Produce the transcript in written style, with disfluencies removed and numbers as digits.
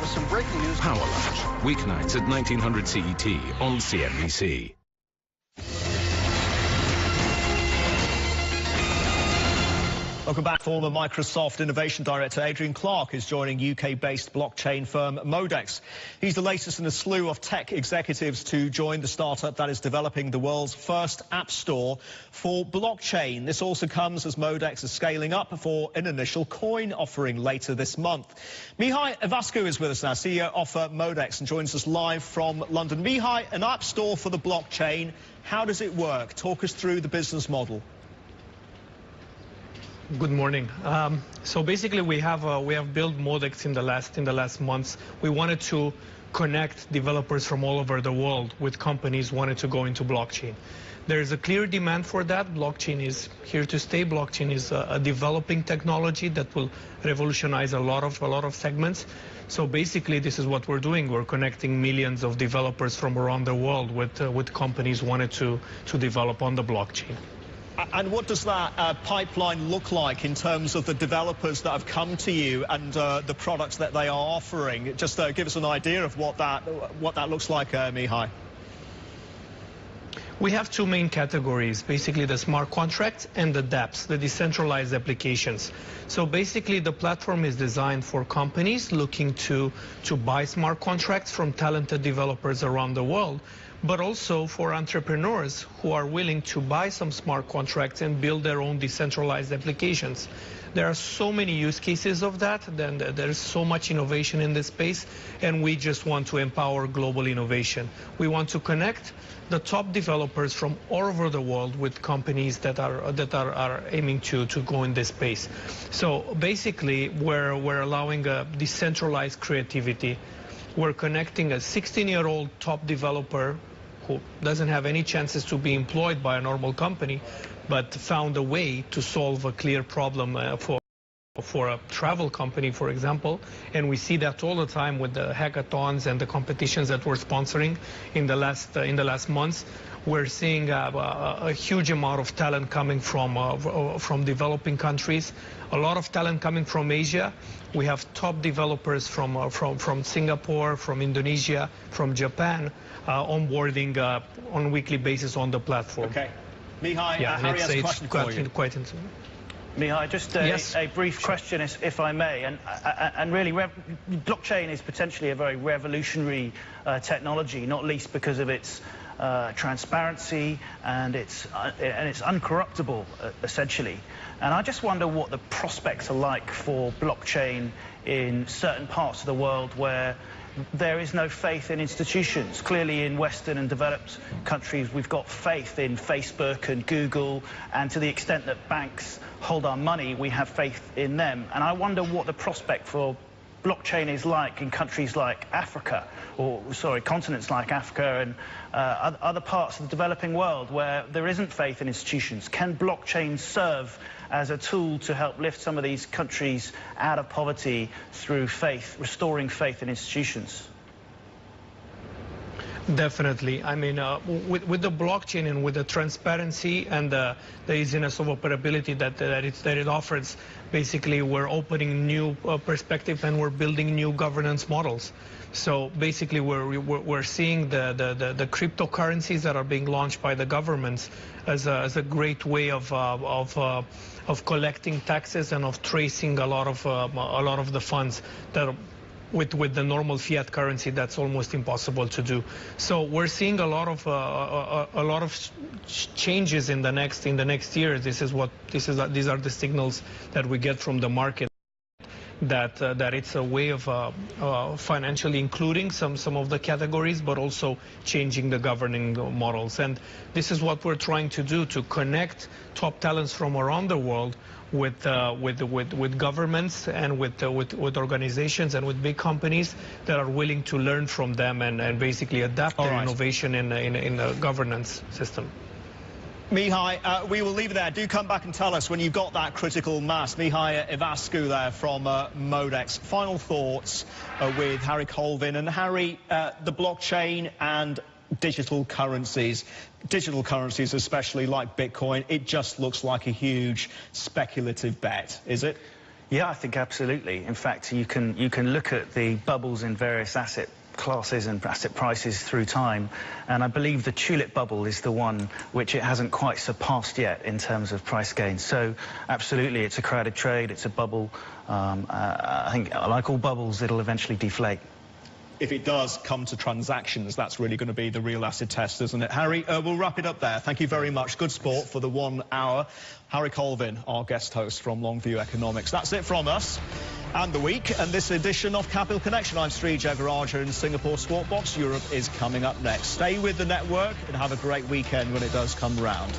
for some breaking news. Power Lunch, weeknights at 1900 CET on CNBC. Welcome back. Former Microsoft Innovation Director Adrian Clarke is joining UK-based blockchain firm Modex. He's the latest in a slew of tech executives to join the startup that is developing the world's first app store for blockchain. This also comes as Modex is scaling up for an initial coin offering later this month. Mihai Ivascu is with us now, CEO of Modex, and joins us live from London. Mihai, an app store for the blockchain. How does it work? Talk us through the business model. Good morning. So basically, we have built Modex in the last months. We wanted to connect developers from all over the world with companies wanted to go into blockchain. There is a clear demand for that. Blockchain is here to stay. Blockchain is a developing technology that will revolutionize a lot of segments. So basically, this is what we're doing. We're connecting millions of developers from around the world with companies wanted to develop on the blockchain. And what does that pipeline look like in terms of the developers that have come to you and the products that they are offering? Just give us an idea of what that looks like, Mihai. We have two main categories, basically the smart contracts and the dApps, the decentralized applications. So basically the platform is designed for companies looking to buy smart contracts from talented developers around the world, but also for entrepreneurs who are willing to buy some smart contracts and build their own decentralized applications. There are so many use cases of that, then there's so much innovation in this space, and we just want to empower global innovation. We want to connect the top developers from all over the world with companies that are aiming to go in this space. So basically, we're allowing a decentralized creativity. We're connecting a 16-year-old top developer who doesn't have any chances to be employed by a normal company, but found a way to solve a clear problem for a travel company, for example. And we see that all the time with the hackathons and the competitions that we're sponsoring in the last months. We're seeing a huge amount of talent coming from developing countries, a lot of talent coming from Asia. We have top developers from Singapore, from Indonesia, from Japan, onboarding on a weekly basis on the platform. Okay. Mihai, Harry has a question for you. Quite interesting. Mihai, just a brief question, if I may, and really, blockchain is potentially a very revolutionary technology, not least because of its transparency and it's uncorruptible, essentially. And I just wonder what the prospects are like for blockchain in certain parts of the world where there is no faith in institutions. Clearly in Western and developed countries, we've got faith in Facebook and Google, and to the extent that banks hold our money, we have faith in them. And I wonder what the prospect for blockchain is like in countries like Africa, or sorry, continents like Africa and other parts of the developing world where there isn't faith in institutions. Can blockchain serve as a tool to help lift some of these countries out of poverty through faith, restoring faith in institutions? Definitely. I mean, with the blockchain and with the transparency and the easiness of operability that it offers, basically we're opening new perspective and we're building new governance models. So basically we're seeing the cryptocurrencies that are being launched by the governments as a great way of collecting taxes and of tracing a lot of the funds that with the normal fiat currency that's almost impossible to do. So we're seeing a lot of changes in the next year. These are the signals that we get from the market that it's a way of financially including some of the categories, but also changing the governing models. And this is what we're trying to do, to connect top talents from around the world with governments and with organizations and with big companies that are willing to learn from them and basically adapt their innovation in a governance system. Mihai, we will leave it there. Do come back and tell us when you've got that critical mass. Mihai Ivascu there from Modex. Final thoughts with Harry Colvin. And Harry, the blockchain and digital currencies especially like Bitcoin, it just looks like a huge speculative bet, is it? Yeah, I think absolutely. In fact, you can look at the bubbles in various asset classes and asset prices through time, and I believe the tulip bubble is the one which it hasn't quite surpassed yet in terms of price gains. So absolutely, it's a crowded trade, it's a bubble. I think, like all bubbles, it'll eventually deflate. If it does come to transactions, that's really going to be the real acid test, isn't it? Harry, we'll wrap it up there. Thank you very much. Good sport for the 1 hour. Harry Colvin, our guest host from Longview Economics. That's it from us and the week and this edition of Capital Connection. I'm Sri Jagaraja in Singapore Sport Box. Europe is coming up next. Stay with the network and have a great weekend when it does come round.